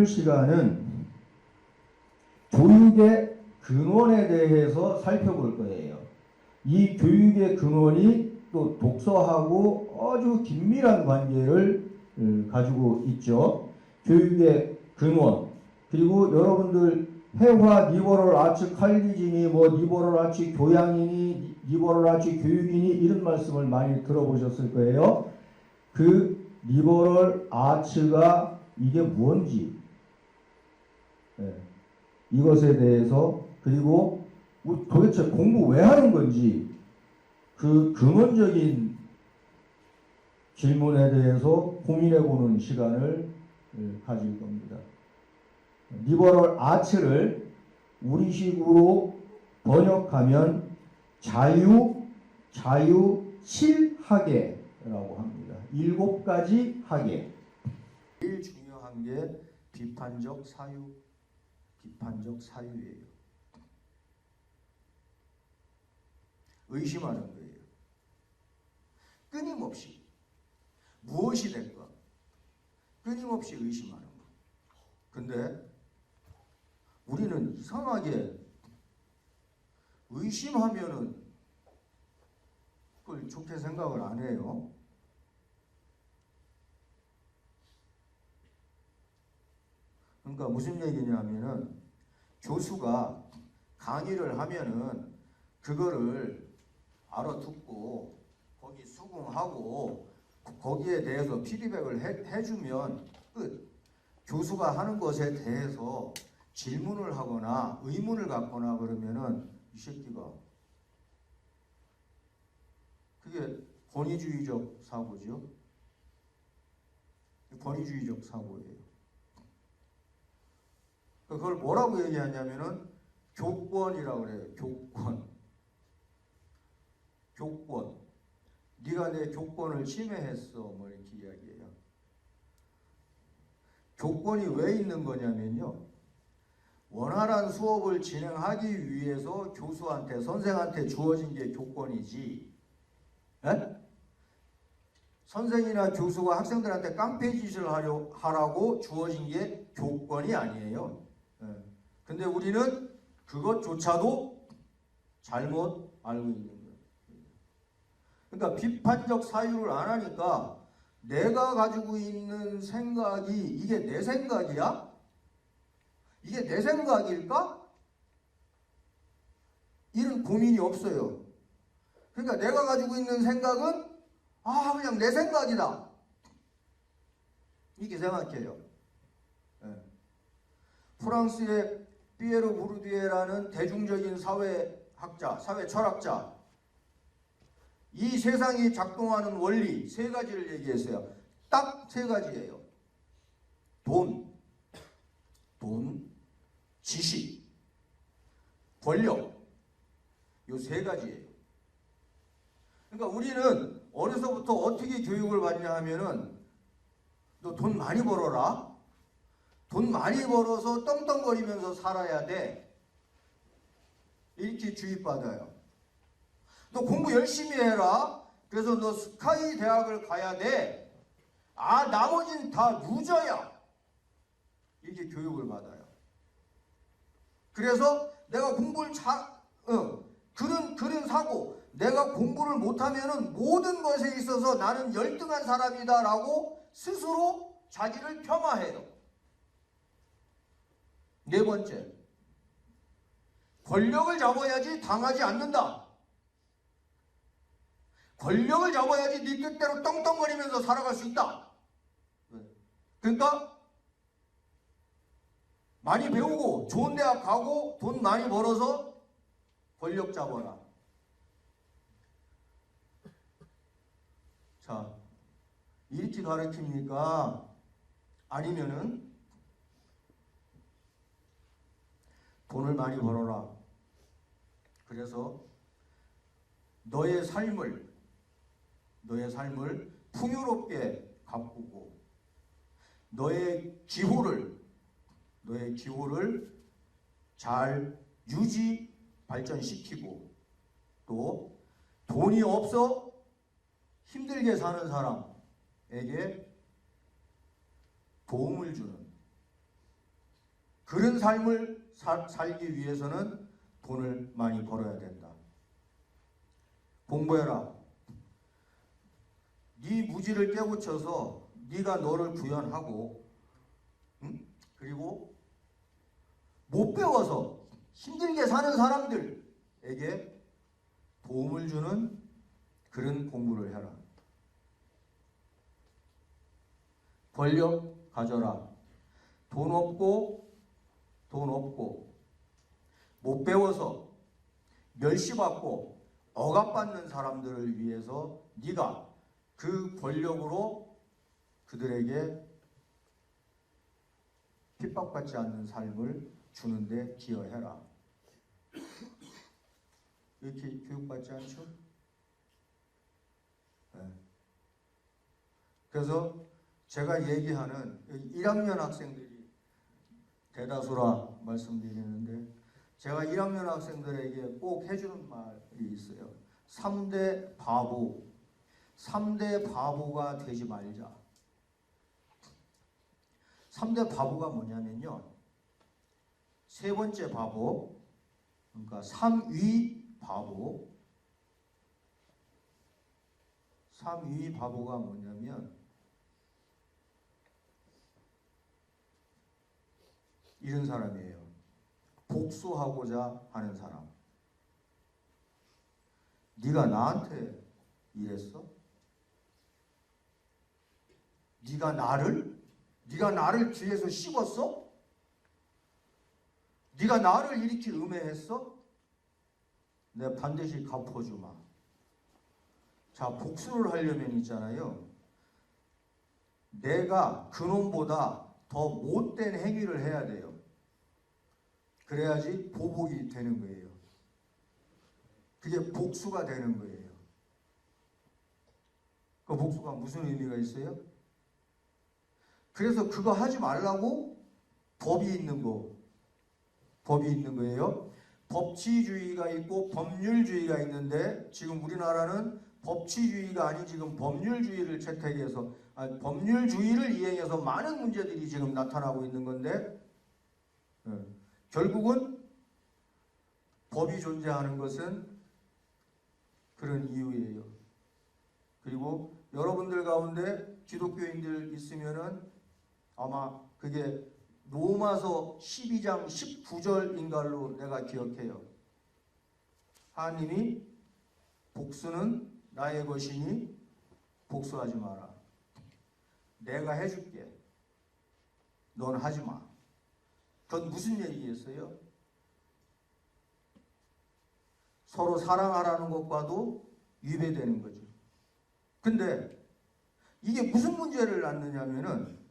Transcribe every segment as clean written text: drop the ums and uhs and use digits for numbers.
오늘 시간은 교육의 근원에 대해서 살펴볼 거예요. 이 교육의 근원이 또 독서하고 아주 긴밀한 관계를 가지고 있죠. 교육의 근원, 그리고 여러분들 해화 리버럴 아츠 칼리진이 리버럴 아츠 교양이니 리버럴 아츠 교육이니 이런 말씀을 많이 들어보셨을 거예요. 그 리버럴 아츠가 이게 뭔지, 이것에 대해서, 그리고 도대체 공부 왜 하는 건지 그 근원적인 질문에 대해서 고민해보는 시간을 가질 겁니다. 리버럴 아츠를 우리식으로 번역하면 자유실학예라고 합니다. 7가지 학예. 제일 중요한 게 비판적 사유예요. 의심하는 거예요. 끊임없이 무엇이 될까? 끊임없이 의심하는 거. 근데 우리는 이상하게 의심하면은 그걸 좋게 생각을 안 해요. 그러니까 무슨 얘기냐면은 교수가 강의를 하면은 그거를 알아듣고 거기 수긍하고 거기에 대해서 피드백을 해주면 끝. 교수가 하는 것에 대해서 질문을 하거나 의문을 갖거나 그러면은 이 새끼가, 그게 권위주의적 사고죠. 권위주의적 사고예요. 그걸 뭐라고 얘기하냐면은 교권이라고 그래요. 교권. 네가 내 교권을 침해했어. 이렇게 이야기해요. 교권이 왜 있는 거냐면요. 원활한 수업을 진행하기 위해서 교수한테, 선생한테 주어진 게 교권이지. 선생이나 교수가 학생들한테 깡패짓을 하라고 주어진 게 교권이 아니에요. 근데 우리는 그것조차도 잘못 알고 있는 거예요. 그러니까 비판적 사유를 안 하니까 내가 가지고 있는 생각이 이게 내 생각이야? 이게 내 생각일까? 이런 고민이 없어요. 그러니까 내가 가지고 있는 생각은 그냥 내 생각이다. 이렇게 생각해요. 프랑스의 피에르 부르디에라는 대중적인 사회학자, 사회철학자, 이 세상이 작동하는 원리 3가지를 얘기했어요. 딱 3가지예요. 돈, 지식, 권력. 요 3가지예요. 그러니까 우리는 어려서부터 어떻게 교육을 받냐 하면은 너 돈 많이 벌어라. 돈 많이 벌어서 떵떵거리면서 살아야 돼. 이렇게 주입받아요. 너 공부 열심히 해라. 그래서 너 스카이 대학을 가야 돼. 나머진 다 루저야. 이렇게 교육을 받아요. 그래서 내가 공부를 그런 사고, 내가 공부를 못하면은 모든 것에 있어서 나는 열등한 사람이다라고 스스로 자기를 폄하해요. 4번째, 권력을 잡아야지 당하지 않는다. 권력을 잡아야지 네 뜻대로 떵떵거리면서 살아갈 수 있다. 그러니까 많이 배우고 좋은 대학 가고 돈 많이 벌어서 권력 잡아라. 자, 이렇게 가르칩니까? 아니면은 돈을 많이 벌어라. 그래서 너의 삶을 풍요롭게 가꾸고 너의 기호를 잘 발전시키고 또 돈이 없어 힘들게 사는 사람에게 도움을 주는 그런 삶을 살기 위해서는 돈을 많이 벌어야 된다. 공부해라. 네 무지를 깨우쳐서 네가 너를 구현하고, 응? 그리고 못 배워서 힘들게 사는 사람들에게 도움을 주는 그런 공부를 해라. 권력 가져라. 돈 없고 못 배워서 멸시받고 억압받는 사람들을 위해서 네가 그 권력으로 그들에게 핍박받지 않는 삶을 주는데 기여해라. 이렇게 교육받지 않죠? 네. 그래서 제가 얘기하는 1학년 학생들이 대다수라 말씀드리는데, 제가 1학년 학생들에게 꼭 해주는 말이 있어요. 3대 바보. 3대 바보가 되지 말자. 3대 바보가 뭐냐면요, 세 번째 바보, 그러니까 3위 바보. 3위 바보가 뭐냐면 이런 사람이에요. 복수하고자 하는 사람. 네가 나한테 이랬어? 네가 나를 뒤에서 씹었어? 네가 나를 이렇게 음해했어? 내가 반드시 갚아주마. 자, 복수를 하려면 있잖아요, 내가 그놈보다 더 못된 행위를 해야 돼요. 그래야지 보복이 되는 거예요. 그게 복수가 되는 거예요. 그 복수가 무슨 의미가 있어요? 그래서 그거 하지 말라고 법이 있는 거예요. 법치주의가 있고 법률주의가 있는데, 지금 우리나라는 법치주의가 아닌 지금 법률주의를 채택해서, 법률주의를 이행해서 많은 문제들이 지금 나타나고 있는 건데, 결국은 법이 존재하는 것은 그런 이유예요. 그리고 여러분들 가운데 기독교인들 있으면은 아마 그게 로마서 12장 19절인 걸로 내가 기억해요. 하나님이 복수는 나의 것이니 복수하지 마라. 내가 해줄게. 넌 하지 마. 그건 무슨 얘기겠어요? 서로 사랑하라는 것과도 위배되는 거죠. 근데 이게 무슨 문제를 낳느냐면은,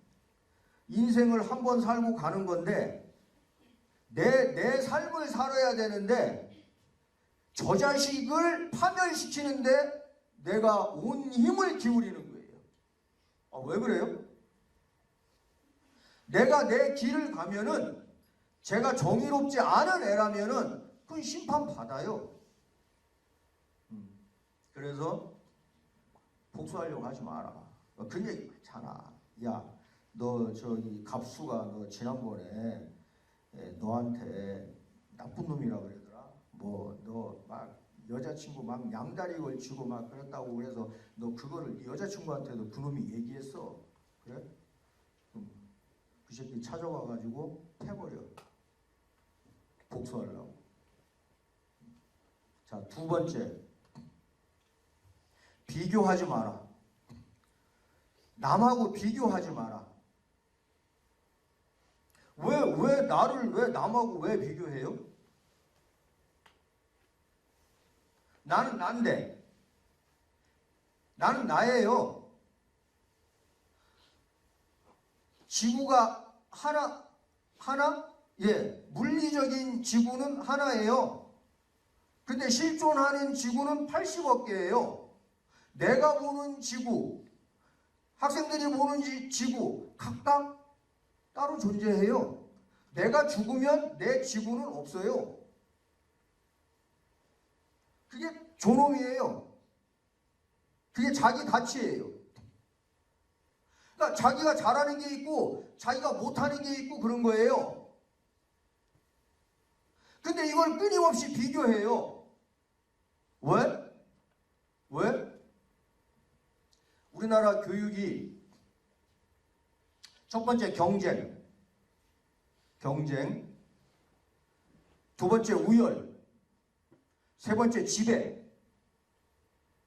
인생을 한 번 살고 가는 건데 내 삶을 살아야 되는데 저 자식을 파멸시키는데 내가 온 힘을 기울이는 거예요. 왜 그래요? 내가 내 길을 가면은, 제가 정의롭지 않은 애라면은 그건 심판받아요. 그래서 복수하려고 하지 마라. 그런 얘기 많잖아. 야, 너 저기 갑수가 너 지난번에 너한테 나쁜 놈이라 그러더라. 뭐 너 막 여자친구 막 양다리 걸치고 막 그랬다고 그래서 너 그거를 네 여자친구한테도 그놈이 얘기했어. 그래? 그 새끼 찾아와가지고 패버려. 복수하려고. 자, 두 번째, 비교하지 마라. 남하고 비교하지 마라. 왜 남하고 왜 비교해요? 나는 난데. 나는 나예요. 지구가 하나? 예, 물리적인 지구는 하나예요. 근데 실존하는 지구는 80억 개예요. 내가 보는 지구, 학생들이 보는 지구 각각 따로 존재해요. 내가 죽으면 내 지구는 없어요. 그게 존엄이에요. 그게 자기 가치예요. 그러니까 자기가 잘하는 게 있고 자기가 못하는 게 있고 그런 거예요. 근데 이걸 끊임없이 비교해요. 왜? 왜? 우리나라 교육이 첫 번째 경쟁, 두 번째 우열, 세 번째 지배,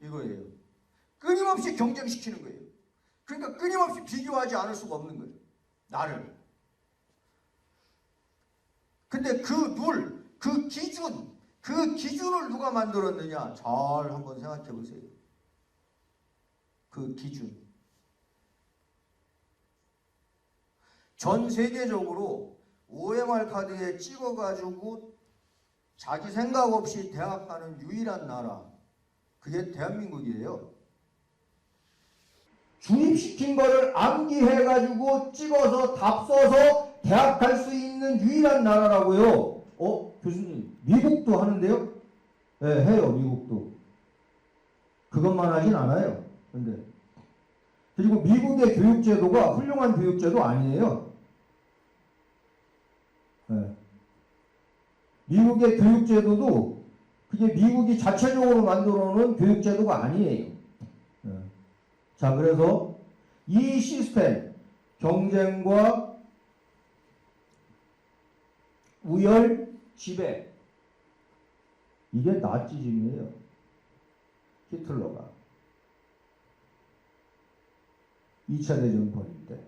이거예요. 끊임없이 경쟁시키는 거예요. 그러니까 끊임없이 비교하지 않을 수가 없는 거예요. 나를. 근데 그 기준을 누가 만들었느냐? 잘 한번 생각해 보세요. 그 기준. 전 세계적으로 OMR 카드에 찍어가지고 자기 생각 없이 대학 가는 유일한 나라, 그게 대한민국이에요. 주입시킨 거를 암기해가지고 찍어서 답 써서 대학 갈 수 있는 유일한 나라라고요. 교수님, 미국도 하는데요? 네, 해요, 미국도. 그것만 하진 않아요. 근데 그리고 미국의 교육제도가 훌륭한 교육제도 아니에요. 네. 미국의 교육제도도 그게 미국이 자체적으로 만들어 놓은 교육제도가 아니에요. 네. 자, 그래서 이 시스템, 경쟁과 우열, 지배, 이게 나치즘이에요. 히틀러가 2차 대전 벌일 때.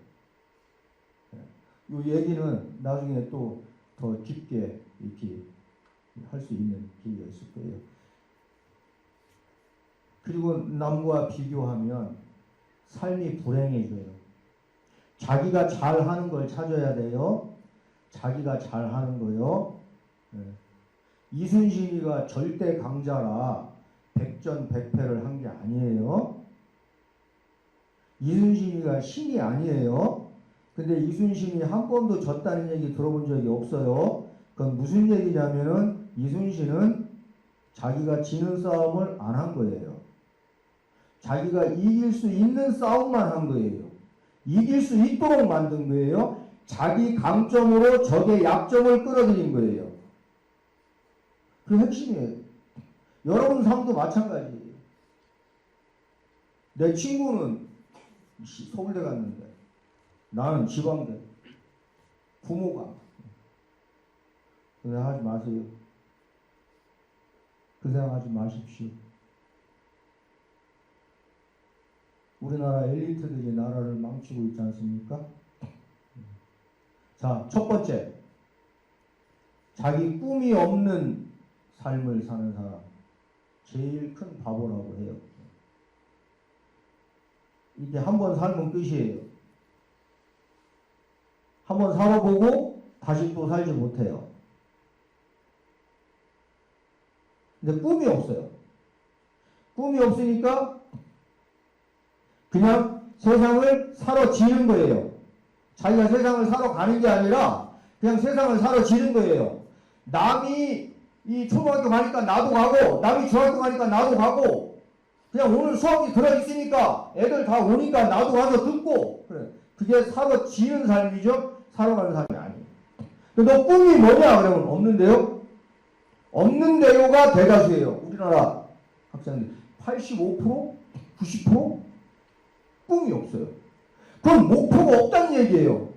이 얘기는 나중에 또 더 깊게 이렇게 할 수 있는 기회가 있을 거예요. 그리고 남과 비교하면 삶이 불행해져요. 자기가 잘하는 걸 찾아야 돼요. 자기가 잘하는 거요. 이순신이가 절대 강자라 백전백패를 한 게 아니에요. 이순신이가 신이 아니에요. 근데 이순신이 한 번도 졌다는 얘기 들어본 적이 없어요. 그건 무슨 얘기냐면은 이순신은 자기가 지는 싸움을 안 한 거예요. 자기가 이길 수 있는 싸움만 한 거예요. 이길 수 있도록 만든 거예요. 자기 강점으로 적의 약점을 끌어들인 거예요. 그 핵심이에요. 여러분 삶도 마찬가지예요. 내 친구는 서울대 갔는데 나는 지방대. 부모가. 그 생각하지 마세요. 그 생각하지 마십시오. 우리나라 엘리트들이 나라를 망치고 있지 않습니까? 자, 첫 번째. 자기 꿈이 없는 삶을 사는 사람. 제일 큰 바보라고 해요. 이게 한번 살면 끝이에요. 한번 살아보고 다시 또 살지 못해요. 근데 꿈이 없어요. 꿈이 없으니까 그냥 세상을 사러지는 거예요. 자기가 세상을 살아가는 게 아니라 그냥 세상을 사러지는 거예요. 남이 이 초등학교 가니까 나도 가고, 남이 중학교 가니까 나도 가고, 그냥 오늘 수업이 들어있으니까 애들 다 오니까 나도 가서 듣고, 그래. 그게 사러지는 삶이죠. 살아가는 삶이 아니에요. 너 꿈이 뭐냐? 그러면 없는데요? 없는데요가 대다수예요. 우리나라 학생들 85%? 90%? 꿈이 없어요. 그건 목표가 없다는 얘기예요.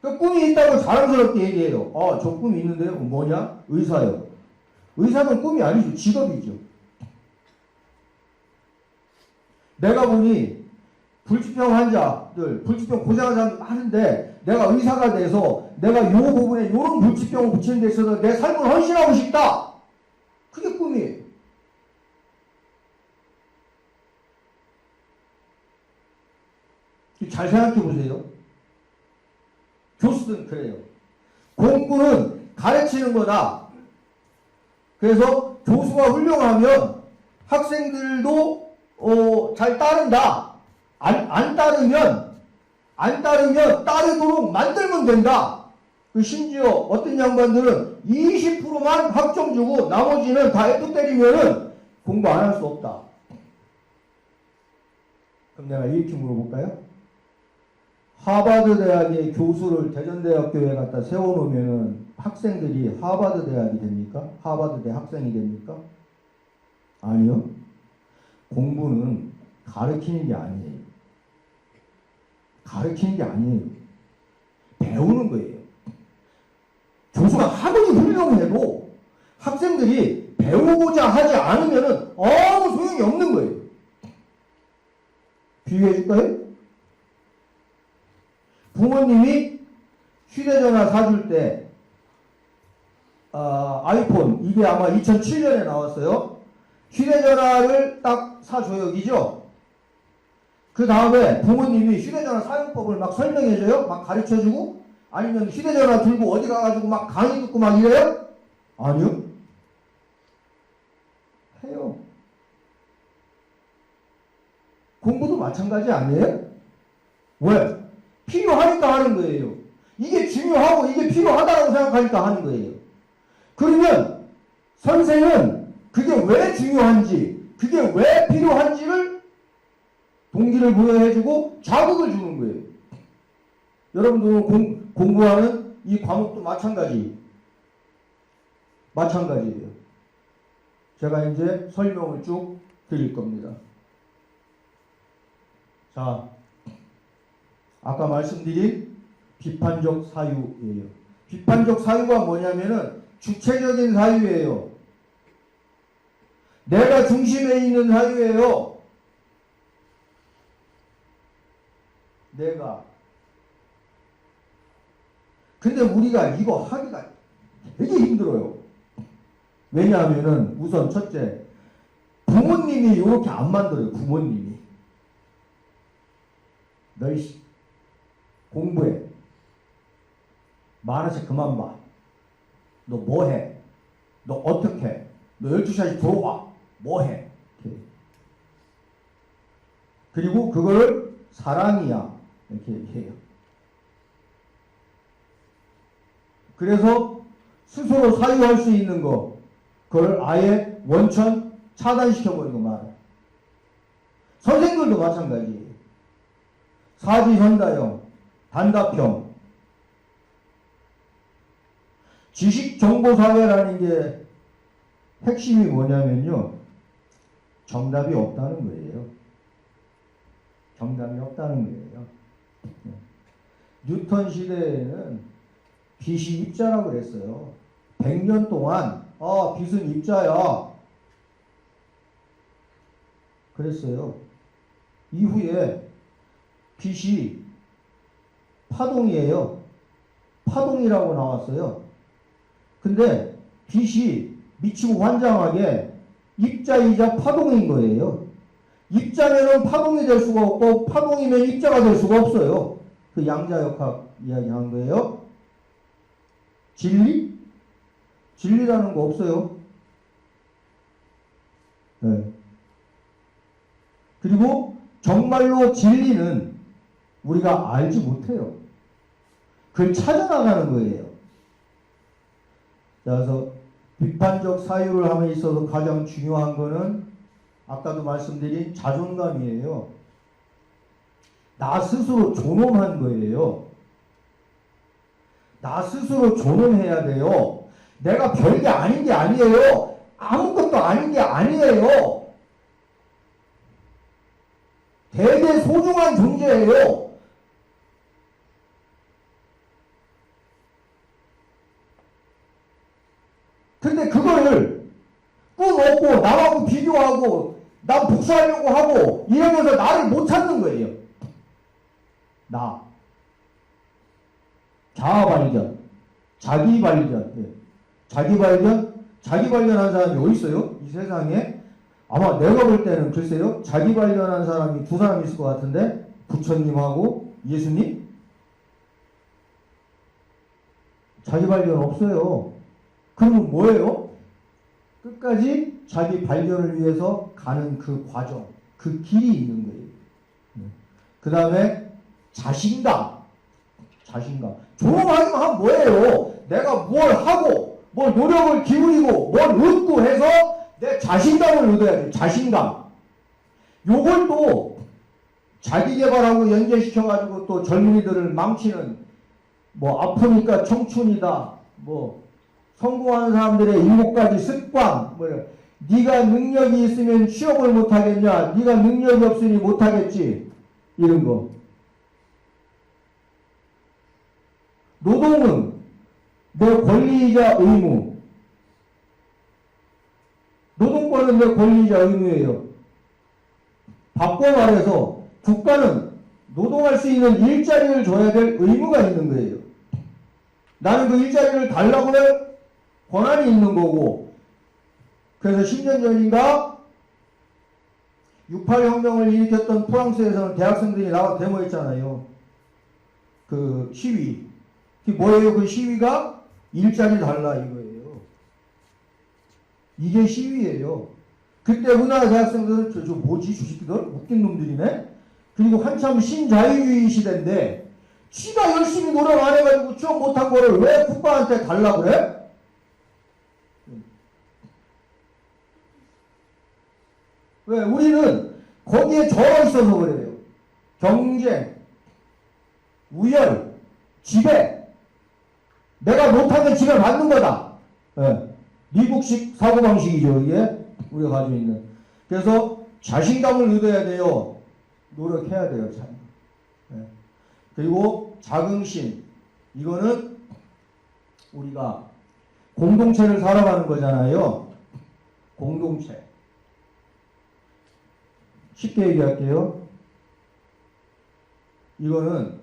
그 꿈이 있다고 자랑스럽게 얘기해요. 저 꿈이 있는데요? 뭐냐? 의사요. 의사는 꿈이 아니죠. 직업이죠. 내가 보니 불치병 환자들, 불치병 고생하는 사람들 하는데 내가 의사가 돼서 내가 요 부분에 요런 불치병을 고치는 데 있어서 내 삶을 헌신하고 싶다. 그게 꿈이에요. 잘 생각해 보세요. 교수들은 그래요. 공부는 가르치는 거다. 그래서 교수가 훌륭하면 학생들도 잘 따른다. 안 따르면 따르도록 만들면 된다. 심지어 어떤 양반들은 20%만 학점 주고 나머지는 다 F 때리면은 공부 안 할 수 없다. 그럼 내가 이렇게 물어볼까요? 하버드 대학의 교수를 대전대학교에 갖다 세워놓으면은 학생들이 하버드 대학이 됩니까? 하버드 대 학생이 됩니까? 아니요. 공부는 가르치는 게 아니에요. 가르치는 게 아니에요. 배우는 거예요. 교수가 아무리 훌륭해도 학생들이 배우고자 하지 않으면은 아무 소용이 없는 거예요. 비유해 줄까요? 부모님이 휴대전화 사줄 때 아이폰, 이게 아마 2007년에 나왔어요. 휴대전화를 딱 사줘요. 그죠? 그 다음에 부모님이 휴대전화 사용법을 막 설명해줘요? 막 가르쳐주고? 아니면 휴대전화 들고 어디 가가지고 막 강의 듣고 막 이래요? 아니요. 해요. 공부도 마찬가지 아니에요? 왜? 필요하니까 하는 거예요. 이게 중요하고 이게 필요하다고 생각하니까 하는 거예요. 그러면 선생은 그게 왜 중요한지, 그게 왜 필요한지를 동기를 부여해주고 자극을 주는 거예요. 여러분도 공부하는 이 과목도 마찬가지예요. 제가 이제 설명을 쭉 드릴 겁니다. 자, 아까 말씀드린 비판적 사유예요. 비판적 사유가 뭐냐면은 주체적인 사유예요. 내가 중심에 있는 사유예요. 내가. 근데 우리가 이거 하기가 되게 힘들어요. 왜냐하면은 우선 첫째, 부모님이 이렇게 안 만들어요. 부모님이. 너희 공부해. 만화책 그만 봐. 너 뭐 해? 너 어떻게 해? 너 12시까지 들어와. 뭐 해? 이렇게. 그리고 그걸 사랑이야. 이렇게 얘기해요. 그래서 스스로 사유할 수 있는 거, 그걸 아예 원천 차단시켜버리고 말아요. 선생들도 마찬가지예요. 사지현다형, 단답형. 지식정보사회라는 게 핵심이 뭐냐면요. 정답이 없다는 거예요. 정답이 없다는 거예요. 뉴턴 시대에는 빛이 입자라고 그랬어요. 100년 동안 빛은 입자야. 그랬어요. 이후에 빛이 파동이에요. 파동이라고 나왔어요. 근데 빛이 미치고 환장하게 입자이자 파동인 거예요. 입자면은 파동이 될 수가 없고 파동이면 입자가 될 수가 없어요. 그 양자역학 이야기한 거예요. 진리? 진리라는 거 없어요. 네. 그리고 정말로 진리는 우리가 알지 못해요. 그걸 찾아나가는 거예요. 그래서 비판적 사유를 함에 있어서 가장 중요한 거는 아까도 말씀드린 자존감이에요. 나 스스로 존엄한 거예요. 나 스스로 존엄해야 돼요. 내가 별게 아닌 게 아니에요. 아무것도 아닌 게 아니에요. 되게 소중한 존재예요. 근데 그거를 꾹 얻고 남하고 비교하고 난 복수하려고 하고 이러면서 나를 못 찾는 거예요. 나. 자아 발견. 자기 발견. 예. 자기 발견? 자기 발견한 사람이 어디 있어요? 이 세상에? 아마 내가 볼 때는 글쎄요. 자기 발견한 사람이 두 사람 있을 것 같은데 부처님하고 예수님? 자기 발견 없어요. 그러면 뭐예요? 끝까지 자기 발견을 위해서 가는 그 과정, 그 길이 있는 거예요. 그 다음에 자신감. 자신감. 존엄하기만 하면 뭐예요? 내가 뭘 하고, 뭘 노력을 기울이고, 뭘 얻고 해서 내 자신감을 얻어야 돼요. 자신감. 요걸 또 자기 개발하고 연계시켜가지고 또 젊은이들을 망치는 뭐 아프니까 청춘이다, 뭐 성공하는 사람들의 7가지 습관, 뭐 네가 능력이 있으면 취업을 못하겠냐, 네가 능력이 없으니 못하겠지, 이런 거. 노동은 내 권리이자 의무. 노동권은 내 권리이자 의무예요. 바꿔 말해서 국가는 노동할 수 있는 일자리를 줘야 될 의무가 있는 거예요. 나는 그 일자리를 달라고 할 권한이 있는 거고, 그래서 10년 전인가 68혁명을 일으켰던 프랑스에서는 대학생들이 나와 데모했잖아요. 그 시위. 그게 뭐예요? 그 시위가 일자리 달라 이거예요. 이게 시위예요. 그때 우리나라 대학생들은 저 뭐지 주식들? 웃긴 놈들이네? 그리고 한참 신자유주의 시대인데 지가 열심히 노력 안 해가지고 취업 못한 거를 왜 국가한테 달라 그래? 왜? 우리는 거기에 져 있어서 그래요. 경쟁, 우열, 지배. 내가 못하면 지배 받는 거다. 네. 미국식 사고방식이죠, 이게. 우리가 가지고 있는. 그래서 자신감을 얻어야 돼요. 노력해야 돼요, 참. 네. 그리고 자긍심. 이거는 우리가 공동체를 살아가는 거잖아요. 공동체. 쉽게 얘기할게요. 이거는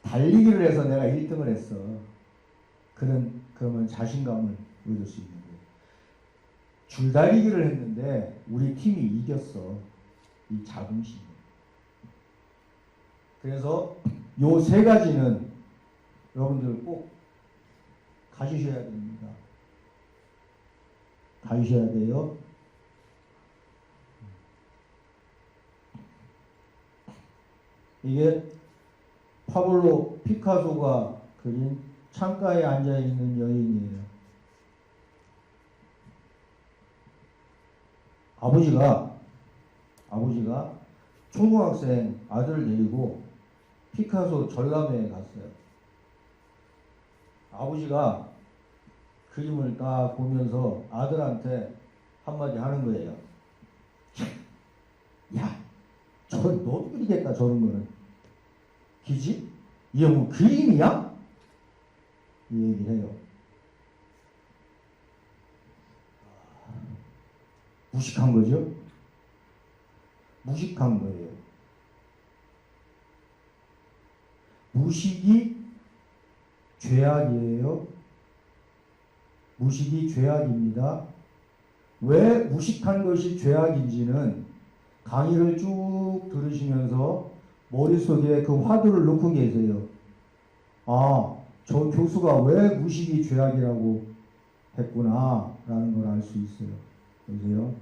달리기를 해서 내가 1등을 했어. 그러면 자신감을 얻을 수 있는 거예요. 줄달리기를 했는데 우리 팀이 이겼어. 이 자긍심. 그래서 요 3가지는 여러분들 꼭 가지셔야 됩니다. 가지셔야 돼요. 이게 파블로 피카소가 그린 창가에 앉아있는 여인이에요. 아버지가 초등학생 아들을 데리고 피카소 전람회에 갔어요. 아버지가 그림을 딱 보면서 아들한테 한마디 하는 거예요. 야, 저건 못 그리겠다, 저런 거는. 기지? 이게 뭐 그림이야? 이 얘기를 해요. 무식한 거죠? 무식한 거예요. 무식이 죄악이에요. 무식이 죄악입니다. 왜 무식한 것이 죄악인지는 강의를 쭉 들으시면서 머릿속에 그 화두를 놓고 계세요. 아, 저 교수가 왜 무식이 죄악이라고 했구나 라는 걸 알 수 있어요. 보세요.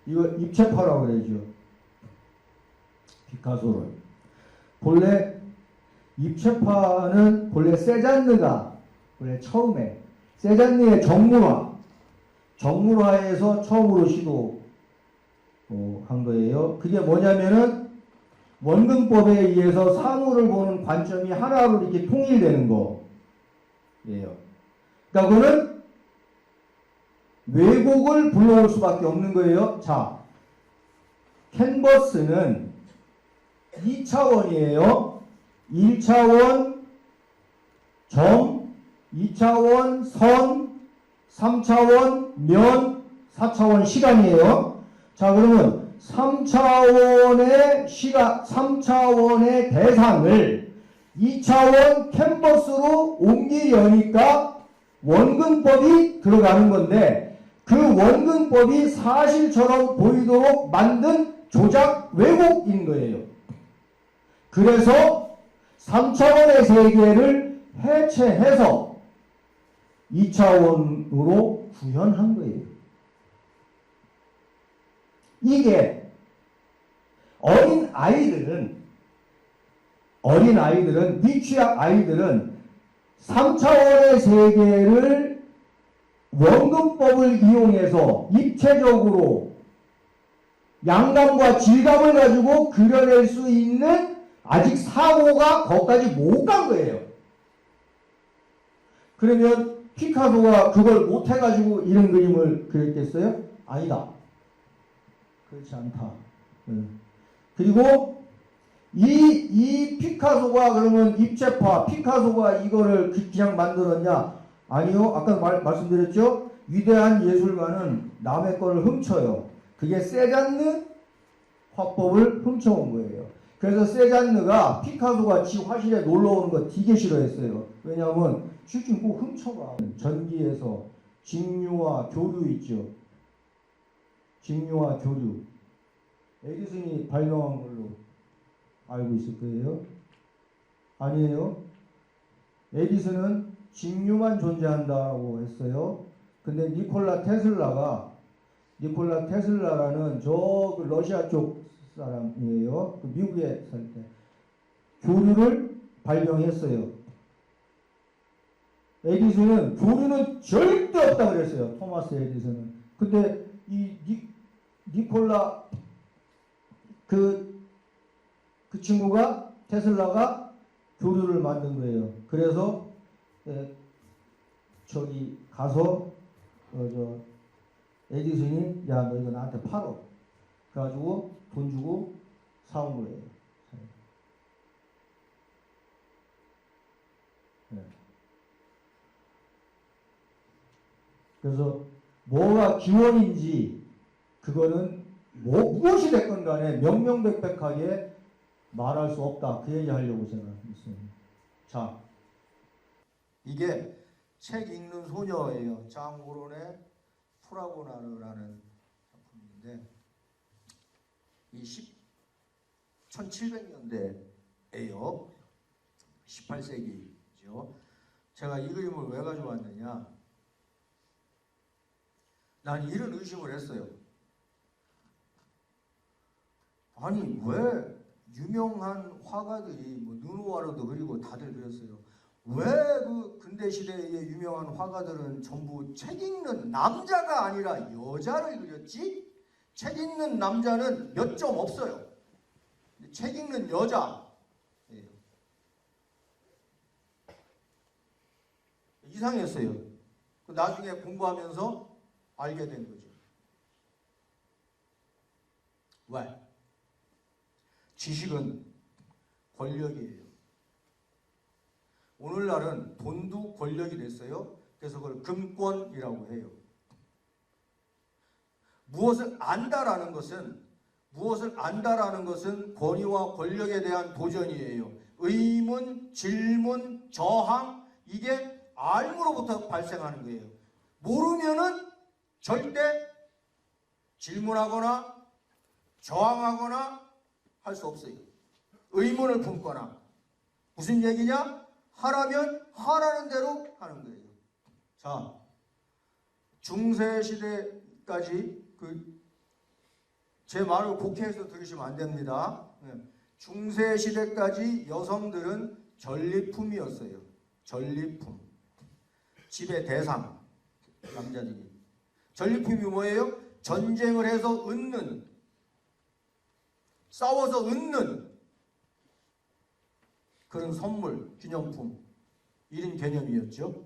이거 입체파라고 그러죠. 피카소를. 본래 입체파는 본래 세잔느가 원래 처음에 세잔느의 정문화에서 처음으로 시도한 거예요. 그게 뭐냐면은 원근법에 의해서 사물을 보는 관점이 하나로 이렇게 통일되는 거예요. 그러니까 그거는 왜곡을 불러올 수밖에 없는 거예요. 자, 캔버스는 2차원이에요. 1차원 점, 2차원 선, 3차원 면, 4차원 시간이에요. 자, 그러면 3차원의 시각, 3차원의 대상을 2차원 캔버스로 옮기려니까 원근법이 들어가는 건데, 그 원근법이 사실처럼 보이도록 만든 조작 왜곡인 거예요. 그래서 3차원의 세계를 해체해서 2차원으로 구현한 거예요. 이게 어린 아이들은 미취학 아이들은 3차원의 세계를 원근법을 이용해서 입체적으로 양감과 질감을 가지고 그려낼 수 있는 아직 사고가 거기까지 못 간 거예요. 그러면 피카소가 그걸 못 해가지고 이런 그림을 그렸겠어요? 아니다. 그렇지 않다. 그리고 이 피카소가 그러면 입체파, 피카소가 이거를 그냥 만들었냐? 아니요. 아까 말씀드렸죠? 위대한 예술가는 남의 거를 훔쳐요. 그게 세잔느 화법을 훔쳐온 거예요. 그래서 세잔느가 피카소가 지 화실에 놀러 오는 거 되게 싫어했어요. 왜냐하면 실증 꼭 훔쳐가. 전기에서 직류와 교류 있죠. 직류와 교류. 에디슨이 발명한 걸로 알고 있을 거예요. 아니에요. 에디슨은 직류만 존재한다고 했어요. 근데 니콜라 테슬라라는 저 러시아 쪽 사람이에요. 그 미국에 살 때 교류를 발명했어요. 에디슨은 교류는 절대 없다고 그랬어요. 토마스 에디슨은. 근데 이 니콜라 그 친구가 테슬라가 교류를 만든 거예요. 그래서 저기 가서 에디슨이 야 너 이거 나한테 팔어. 그래가지고 돈 주고 사온 거예요. 네. 그래서 뭐가 기원인지 그거는 무엇이 됐건 간에 명명백백하게 말할 수 없다. 그 얘기 하려고 제가 있습니다. 자, 이게 책 읽는 소녀예요. 장고론의 프라고나르라는 작품인데 이 1700년대예요. 18세기죠. 제가 이 그림을 왜 가져왔느냐? 난 이런 의심을 했어요. 아니 왜 유명한 화가들이 뭐 느누아르도 그리고 다들 그렸어요. 왜 그 근대 시대의 유명한 화가들은 전부 책 읽는 남자가 아니라 여자를 그렸지? 책 읽는 남자는 몇 점 없어요. 책 읽는 여자 이상했어요. 나중에 공부하면서 알게 된 거죠. 왜? 지식은 권력이에요. 오늘날은 돈도 권력이 됐어요. 그래서 그걸 금권이라고 해요. 무엇을 안다라는 것은 권위와 권력에 대한 도전이에요. 의문, 질문, 저항 이게 알므로부터 발생하는 거예요. 모르면은 절대 질문하거나 저항하거나 할 수 없어요. 의문을 품거나 무슨 얘기냐? 하라면 하라는 대로 하는 거예요. 자, 중세시대까지 제 말을 곡해해서 들으시면 안 됩니다. 중세시대까지 여성들은 전리품이었어요. 전리품. 집의 대상, 남자들이. 전리품이 뭐예요? 전쟁을 해서 얻는, 싸워서 얻는 그런 선물, 기념품 이런 개념이었죠.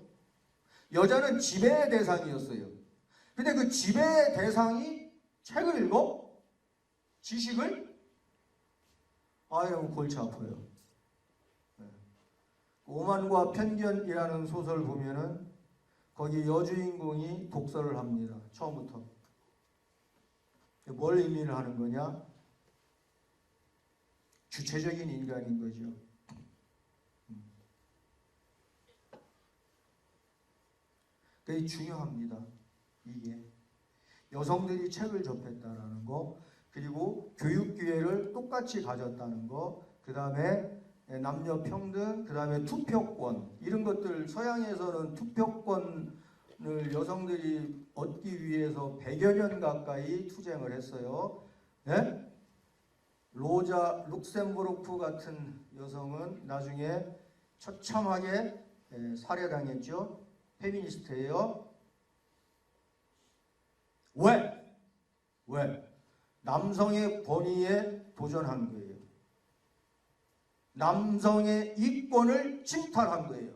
여자는 지배의 대상이었어요. 근데 그 지배의 대상이 책을 읽어? 지식을? 이러면 골치 아파요. 오만과 편견이라는 소설 보면은 거기 여주인공이 독서를 합니다. 처음부터. 뭘 의미를 하는 거냐? 주체적인 인간인 거죠. 되게 중요합니다. 이게 여성들이 책을 접했다라는 거, 그리고 교육 기회를 똑같이 가졌다는 거, 그 다음에 남녀 평등, 그 다음에 투표권 이런 것들. 서양에서는 투표권을 여성들이 얻기 위해서 100여 년 가까이 투쟁을 했어요. 네? 로자 룩셈부르크 같은 여성은 나중에 처참하게 살해당했죠. 페미니스트예요. 왜? 남성의 권위에 도전한 거예요. 남성의 이권을 침탈한 거예요.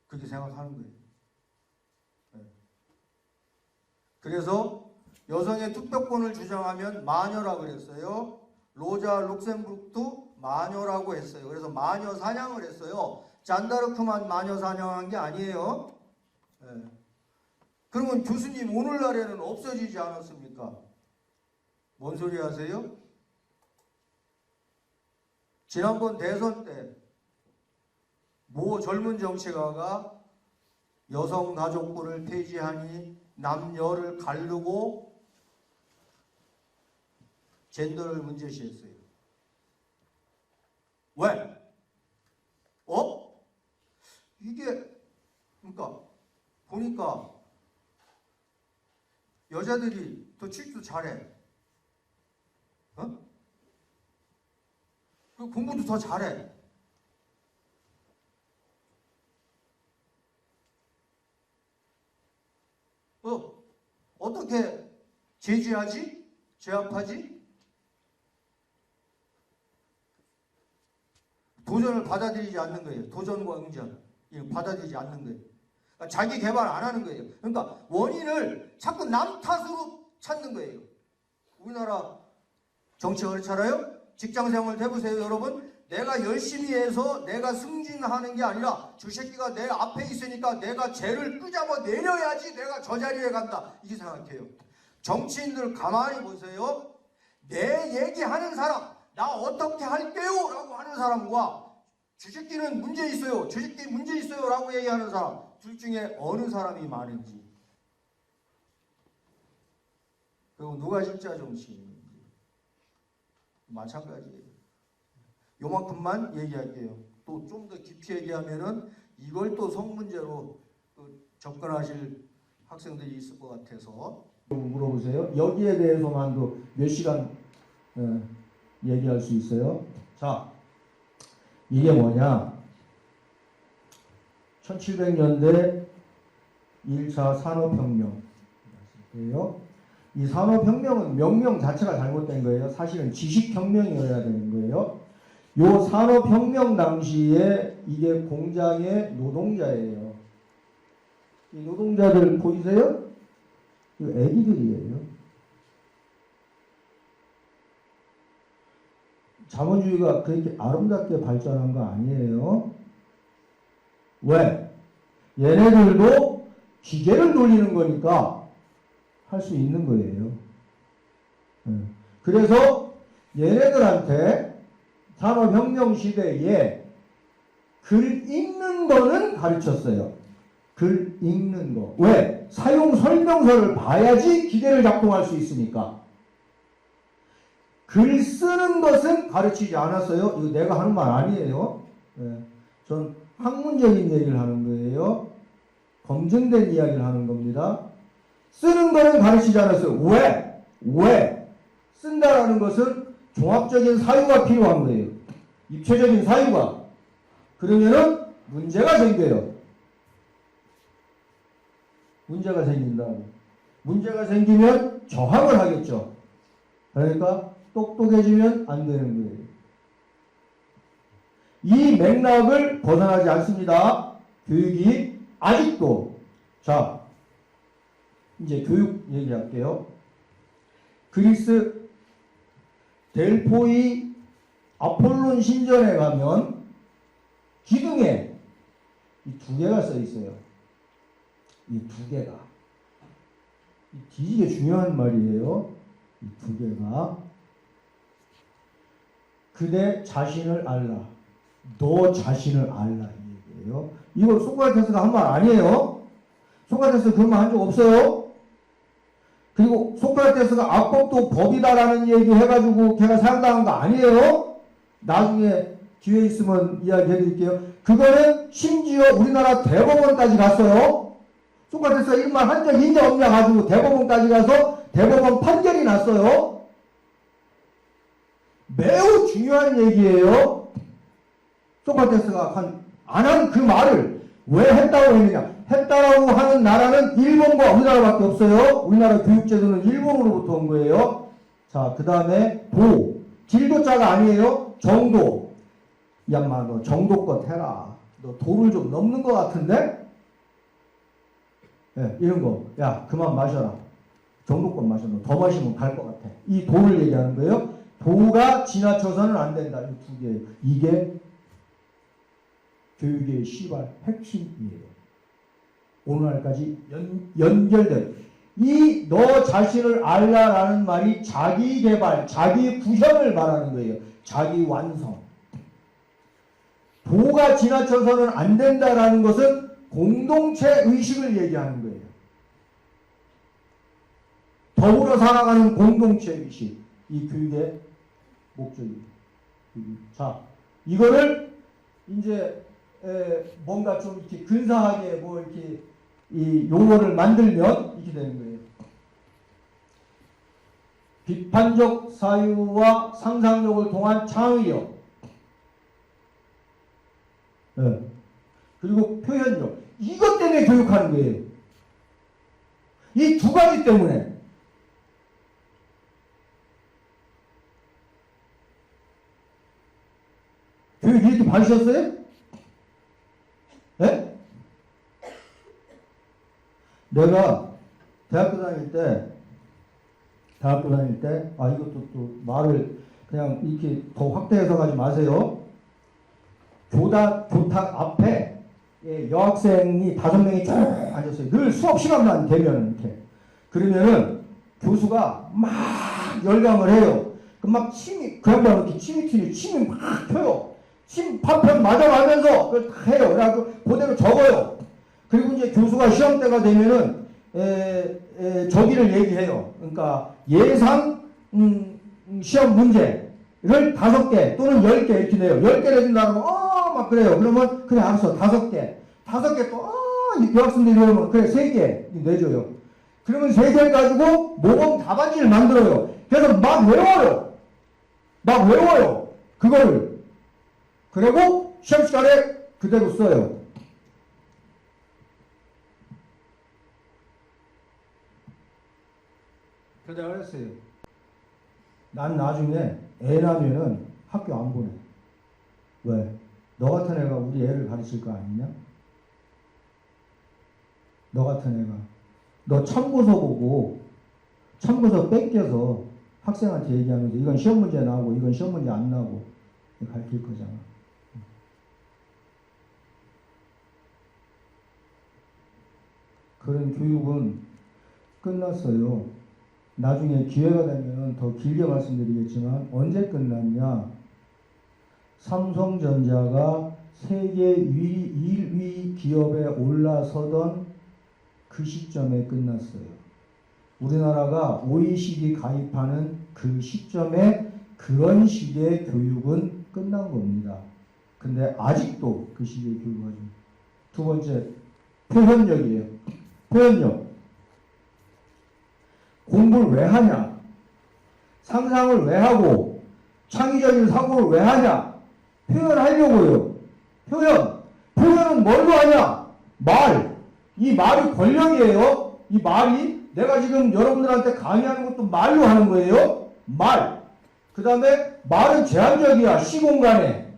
그렇게 생각하는 거예요. 네. 그래서 여성의 투표권을 주장하면 마녀라고 그랬어요. 로자 룩셈부르크도 마녀라고 했어요. 그래서 마녀 사냥을 했어요. 잔다르크만 마녀 사냥한 게 아니에요. 네. 그러면 교수님 오늘날에는 없어지지 않았습니까? 뭔 소리 하세요? 지난번 대선 때 모 젊은 정치가가 여성가족부를 폐지하니 남녀를 가르고 젠더를 문제시했어요. 왜? 이게 그러니까 보니까 여자들이 더 취직도 잘해. 그 공부도 더 잘해. 어떻게 제지하지? 제압하지? 도전을 받아들이지 않는 거예요. 도전과 응전. 이거 받아들이지 않는 거예요. 그러니까 자기 개발 안 하는 거예요. 그러니까 원인을 자꾸 남 탓으로 찾는 거예요. 우리나라 정치가 그렇잖아요. 직장생활 해보세요, 여러분. 내가 열심히 해서 내가 승진하는 게 아니라 저 새끼가 내 앞에 있으니까 내가 쟤를 끄잡아 내려야지 내가 저 자리에 간다. 이렇게 생각해요. 정치인들 가만히 보세요. 내 얘기하는 사람, 나 어떻게 할게요? 라고 하는 사람과 저 새끼는 문제 있어요. 저 새끼 문제 있어요. 라고 얘기하는 사람. 둘 중에 어느 사람이 많은지. 그리고 누가 진짜 정치인인지. 마찬가지예요. 요만큼만 얘기할게요. 또 좀 더 깊이 얘기하면은 이걸 또 성문제로 또 접근하실 학생들이 있을 것 같아서 물어보세요. 여기에 대해서만도 몇 시간 얘기할 수 있어요. 자, 이게 뭐냐? 1700년대 1차 산업혁명이에요. 이 산업혁명은 명명 자체가 잘못된 거예요. 사실은 지식혁명이어야 되는 거예요. 요 산업혁명 당시에 이게 공장의 노동자예요. 이 노동자들 보이세요? 이거 애기들이에요. 자본주의가 그렇게 아름답게 발전한 거 아니에요. 왜? 얘네들도 기계를 돌리는 거니까 할 수 있는 거예요. 그래서 얘네들한테 산업혁명 시대에 글 읽는 거는 가르쳤어요. 글 읽는 거. 왜? 사용 설명서를 봐야지 기계를 작동할 수 있으니까. 글 쓰는 것은 가르치지 않았어요. 이거 내가 하는 말 아니에요. 전 학문적인 얘기를 하는 거예요. 검증된 이야기를 하는 겁니다. 쓰는 거는 가르치지 않았어요. 왜? 쓴다라는 것은 종합적인 사유가 필요한 거예요. 입체적인 사유가. 그러면은 문제가 생겨요. 문제가 생긴다고. 문제가 생기면 저항을 하겠죠. 그러니까 똑똑해지면 안 되는 거예요. 이 맥락을 벗어나지 않습니다. 교육이 아직도. 자, 이제 교육 얘기할게요. 그리스 델포이 아폴론 신전에 가면 기둥에 이 두 개가 써 있어요. 이 두 개가. 뒤지게 중요한 말이에요. 이 두 개가. 그대 자신을 알라. 너 자신을 알라. 이 얘기예요. 이거 소크라테스가 한 말 아니에요. 소크라테스 그런 말 한 적 없어요. 그리고 소크라테스가 악법도 법이다라는 얘기 해가지고 걔가 사형당한 거 아니에요. 나중에 기회 있으면 이야기해 드릴게요. 그거는 심지어 우리나라 대법원까지 갔어요. 소크라테스가 이런 말 한 적이 있냐 없냐 가지고 대법원까지 가서 대법원 판결이 났어요. 매우 중요한 얘기예요. 소크라테스가 안 한 그 말을 왜 했다고 했느냐. 했다라고 하는 나라는 일본과 우리나라밖에 없어요. 우리나라 교육제도는 일본으로부터 온 거예요. 자, 그 다음에 질도자가 아니에요. 정도. 야마 너 정도껏 해라. 너 도를 좀 넘는 것 같은데? 네, 이런 거. 야 그만 마셔라. 정도껏 마셔. 너 더 마시면 갈 것 같아. 이 도를 얘기하는 거예요. 도가 지나쳐서는 안 된다. 이 두 개. 이게 교육의 시발 핵심이에요. 오늘날까지 연결된 이 너 자신을 알라라는 말이 자기 개발, 자기 구현을 말하는 거예요. 자기 완성. 도가 지나쳐서는 안 된다라는 것은 공동체 의식을 얘기하는 거예요. 더불어 살아가는 공동체 의식. 이 교육의 목적입니다. 자, 이거를 이제 뭔가 좀 이렇게 근사하게 뭐 이렇게 이 용어를 만들면 이렇게 되는 거예요. 비판적 사유와 상상력을 통한 창의력. 네. 그리고 표현력. 이것 때문에 교육하는 거예요. 이 두 가지 때문에. 교육 이렇게 받으셨어요? 네? 내가 대학교 다닐 때, 이것도 또 말을 그냥 이렇게 더 확대해서 가지 마세요. 교탁 앞에 여학생이 5명이 쭉 앉았어요. 늘 수업 시간만 되면 이렇게. 그러면은 교수가 막 열강을 해요. 막 그 양반 이렇게 침이 막 튀어요. 침 파편 맞아가면서 그걸 다 해요. 그래갖고 그대로 적어요. 그리고 이제 교수가 시험 때가 되면은 저기를 얘기해요. 그러니까 예상 시험 문제를 5개 또는 10개 이렇게 내요. 10개 내준다는 거 막 그래요. 그러면 그래 알았어 5개. 5개 또 여학생들이 그러면 그래 3개 내줘요. 그러면 3개를 가지고 모범 답안지를 만들어요. 그래서 막 외워요. 그거를. 그리고 시험 시간에 그대로 써요. 그래서 내가 그랬어요. 난 나중에 애 낳으면은 학교 안 보내. 왜? 너 같은 애가 우리 애를 가르칠 거 아니냐? 너 같은 애가. 너 참고서 보고 참고서 뺏겨서 학생한테 얘기하면서 이건 시험 문제 나오고 이건 시험 문제 안 나오고 가르칠 거잖아. 그런 교육은 끝났어요. 나중에 기회가 되면 더 길게 말씀드리겠지만 언제 끝났냐? 삼성전자가 세계 1위 기업에 올라서던 그 시점에 끝났어요. 우리나라가 OECD 가입하는 그 시점에 그런 식의 교육은 끝난 겁니다. 근데 아직도 그 식의 교육을 하죠. 두 번째, 표현력이에요. 표현력. 공부를 왜 하냐? 상상을 왜 하고? 창의적인 사고를 왜 하냐? 표현하려고요. 표현은 뭘로 하냐? 말. 이 말이 권력이에요. 이 말이 내가 지금 여러분들한테 강의하는 것도 말로 하는 거예요. 말. 그 다음에 말은 제한적이야. 시공간에.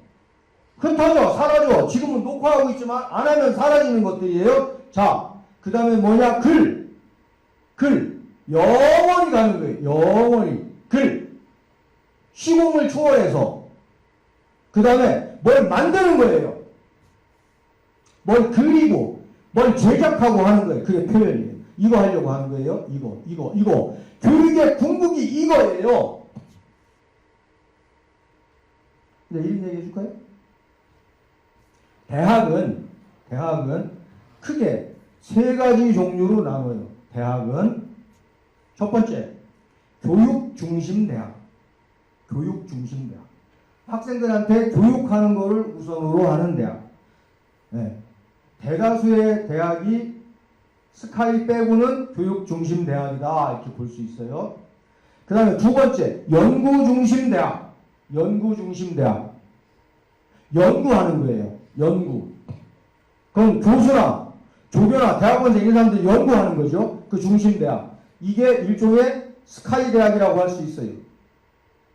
흩어져. 사라져. 지금은 녹화하고 있지만 안 하면 사라지는 것들이에요. 자, 그 다음에 뭐냐? 글. 영원히 가는 거예요. 영원히. 글. 시공을 초월해서. 그 다음에 뭘 만드는 거예요. 뭘 그리고 뭘 제작하고 하는 거예요. 그게 표현이에요. 이거 하려고 하는 거예요. 이거. 교육의 궁극이 이거예요. 근데 이런 얘기 해줄까요? 대학은 크게 3가지 종류로 나눠요. 대학은 첫 번째, 교육 중심 대학. 학생들한테 교육하는 것을 우선으로 하는 대학. 네. 대다수의 대학이 스카이 빼고는 교육 중심 대학이다. 이렇게 볼 수 있어요. 그 다음에 두 번째, 연구 중심 대학. 연구하는 거예요. 연구. 그럼 교수나 조교나 대학원생 이런 사람들이 연구하는 거죠. 그 중심 대학. 이게 일종의 스카이 대학이라고 할 수 있어요.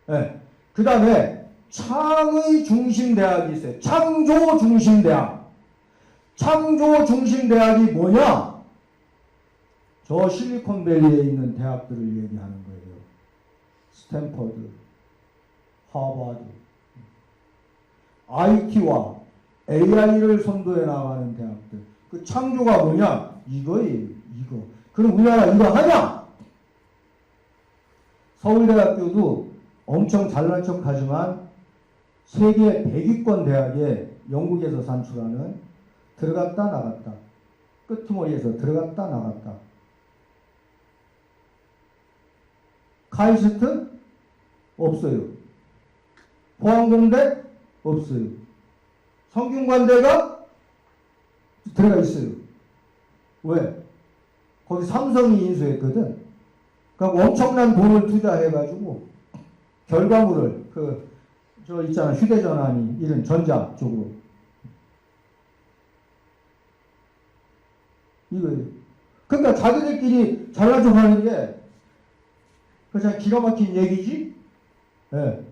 네. 그 다음에 창의 중심대학이 있어요. 창조 중심대학. 창조 중심대학이 뭐냐? 저 실리콘밸리에 있는 대학들을 얘기하는 거예요. 스탠퍼드, 하버드, IT와 AI를 선도해 나가는 대학들. 그 창조가 뭐냐? 이거예요. 이거. 그럼 우리나라 이거 하냐? 서울대학교도 엄청 잘난 척하지만 세계 100위권 대학에 영국에서 산출하는 들어갔다 나갔다. 끄트머리에서 들어갔다 나갔다. 카이스트? 없어요. 포항공대? 없어요. 성균관대가 들어가 있어요. 왜? 거기 삼성이 인수했거든. 그러니까 엄청난 돈을 투자해가지고 결과물을 저 있잖아, 휴대전화니 이런 전자 쪽으로 이거예요. 그러니까 자기들끼리 잘난 척하는 게 그냥 기가 막힌 얘기지. 네.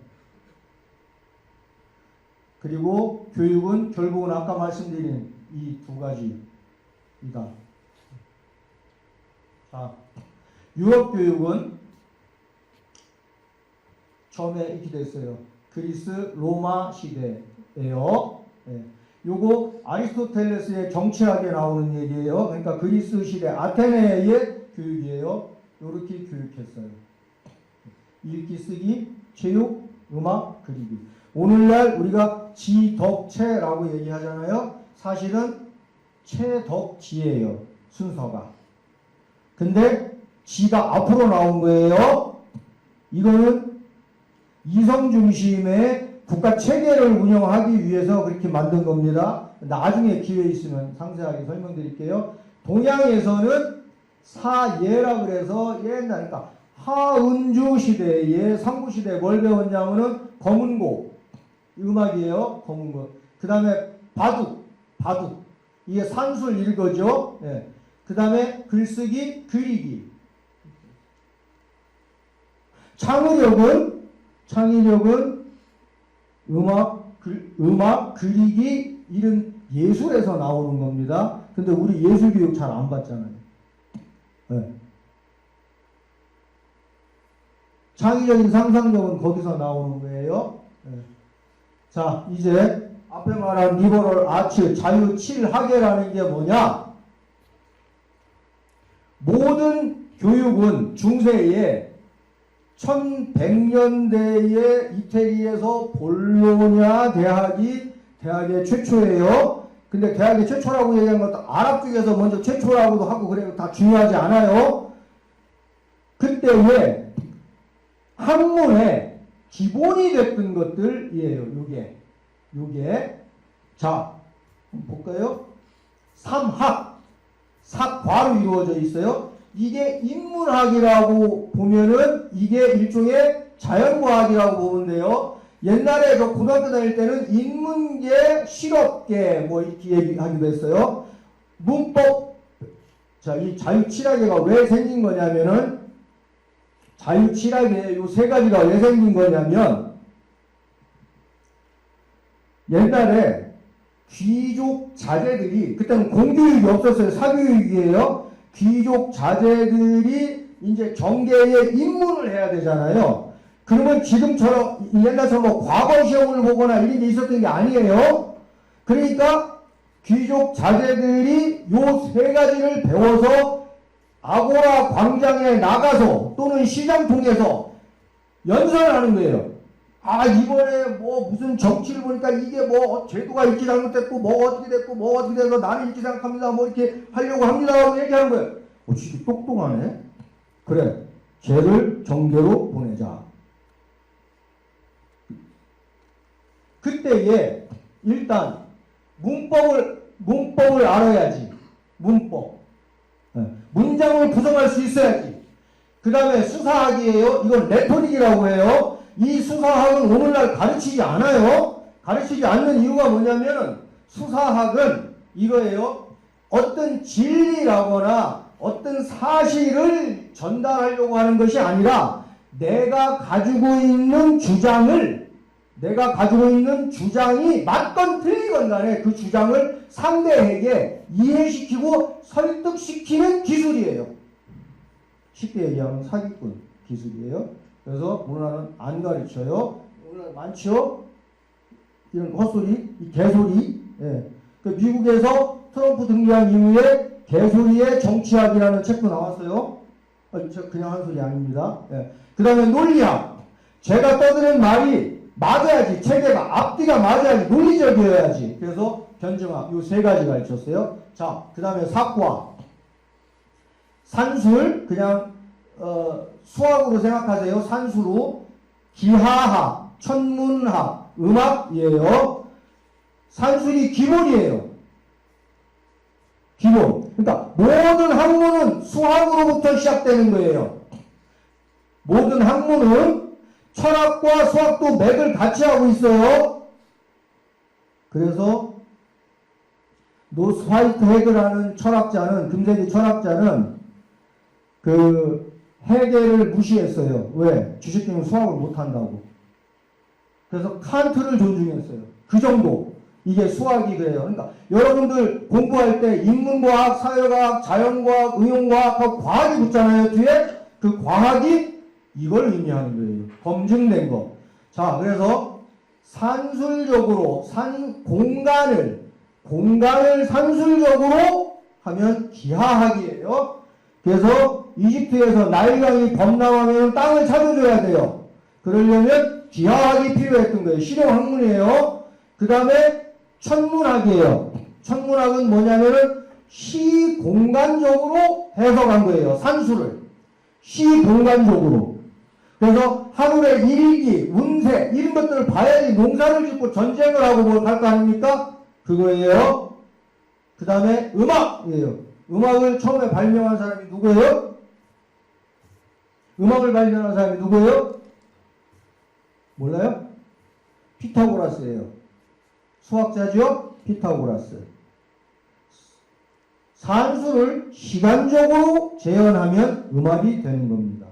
그리고 교육은 결국은 아까 말씀드린 이 두 가지이다. 자, 유럽 교육은 처음에 이렇게 됐어요. 그리스 로마 시대예요. 네. 요거 아리스토텔레스의 정치학에 나오는 얘기예요. 그러니까 그리스 시대 아테네의 교육이에요. 요렇게 교육했어요. 읽기, 쓰기, 체육, 음악, 그리기. 오늘날 우리가 지덕체라고 얘기하잖아요. 사실은 체덕지예요. 순서가. 근데 지가 앞으로 나온 거예요. 이거는 이성 중심의 국가 체계를 운영하기 위해서 그렇게 만든 겁니다. 나중에 기회 있으면 상세하게 설명드릴게요. 동양에서는 사예라 그래서 옛날, 그러니까 하은주 시대에 삼국시대에 뭘 배웠냐면은 검은고, 음악이에요. 검은고. 그 다음에 바둑. 이게 산술 읽어죠. 예. 그 다음에 글쓰기, 그리기. 창의력은 음악, 그리기 이런 예술에서 나오는 겁니다. 근데 우리 예술 교육 잘 안 받잖아요. 네. 창의적인 상상력은 거기서 나오는 거예요. 네. 자, 이제 앞에 말한 리버럴 아츠, 자유 7학예라는 게 뭐냐? 모든 교육은 중세에 1100년대에 이태리에서 볼로냐 대학의 최초예요. 근데 대학의 최초라고 얘기한 것도 아랍 쪽에서 먼저 최초라고도 하고 그래도 다 중요하지 않아요. 그때에 학문에 기본이 됐던 것들이에요. 요게. 자, 한번 볼까요? 3학, 사과로 이루어져 있어요. 이게 인문학이라고 보면은 이게 일종의 자연과학이라고 보면 돼요. 옛날에 저 고등학교 다닐 때는 인문계, 실업계 뭐 이렇게 얘기하기도 했어요. 문법, 자, 이 자유칠학예가 왜 생긴 거냐면은 자유칠학예 요 세 가지가 왜 생긴 거냐면 옛날에 귀족 자제들이 그때는 공교육이 없었어요. 사교육이에요. 귀족 자제들이 이제 정계에 입문을 해야 되잖아요. 그러면 지금처럼 옛날처럼 뭐 과거 시험을 보거나 이런 게 있었던 게 아니에요. 그러니까 귀족 자제들이 요 세 가지를 배워서 아고라 광장에 나가서 또는 시장 통해서 연설을 하는 거예요. 아, 이번에 뭐 무슨 정치를 보니까 이게 뭐 제도가 이렇게 잘못됐고 뭐 어떻게 됐고 뭐 어떻게 돼서 나는 이렇게 생각합니다. 뭐 이렇게 하려고 합니다. 하고 얘기하는 거예요. 진짜 똑똑하네. 그래, 쟤를 정계로 보내자. 그때에 일단 문법을 알아야지. 문법. 문장을 구성할 수 있어야지. 그 다음에 수사학이에요. 이건 레토릭이라고 해요. 이 수사학은 오늘날 가르치지 않아요. 가르치지 않는 이유가 뭐냐면 수사학은 이거예요. 어떤 진리라거나 어떤 사실을 전달하려고 하는 것이 아니라 내가 가지고 있는 주장이 맞건 틀리건 간에 그 주장을 상대에게 이해시키고 설득시키는 기술이에요. 쉽게 얘기하면 사기꾼 기술이에요. 그래서 오늘은 안 가르쳐요. 오늘 많죠? 이런 헛소리, 이 개소리. 예. 그 미국에서 트럼프 등장 이후에 개소리의 정치학이라는 책도 나왔어요. 그냥 한 소리 아닙니다. 예. 그 다음에 논리학. 제가 떠드는 말이 맞아야지. 체계가, 앞뒤가 맞아야지. 논리적이어야지. 그래서 변증학. 요 세 가지 가르쳤어요. 자, 그 다음에 사고학. 산술, 그냥, 수학으로 생각하세요. 산수로. 기하학, 천문학, 음악이에요. 산술이 기본이에요. 기본. 그러니까 모든 학문은 수학으로부터 시작되는 거예요. 모든 학문은 철학과 수학도 맥을 같이 하고 있어요. 그래서 노스 화이트 헤그라는 철학자는, 금세기 철학자는 그 헤겔을 무시했어요. 왜? 주식되면 수학을 못한다고. 그래서 칸트를 존중했어요. 그 정도. 이게 수학이 그래요. 그러니까 여러분들 공부할 때 인문과학, 사회과학, 자연과학, 응용과학하고 과학이 붙잖아요. 뒤에 그 과학이 이걸 의미하는 거예요. 검증된 거. 자, 그래서 산술적으로 공간을 산술적으로 하면 기하학이에요. 그래서 이집트에서 나일강이 범람하면 땅을 찾아줘야 돼요. 그러려면 기하학이 필요했던 거예요. 실용학문이에요. 그 다음에 천문학이에요. 천문학은 뭐냐면은 시공간적으로 해석한 거예요. 산수를. 시공간적으로. 그래서 하늘의 일기, 운세 이런 것들을 봐야지 농사를 짓고 전쟁을 하고 뭘 할 거 아닙니까? 그거예요. 그 다음에 음악이에요. 음악을 처음에 발명한 사람이 누구예요? 음악을 발명한 사람이 누구예요? 몰라요? 피타고라스예요. 수학자죠? 피타고라스. 산수를 시간적으로 재현하면 음악이 되는 겁니다.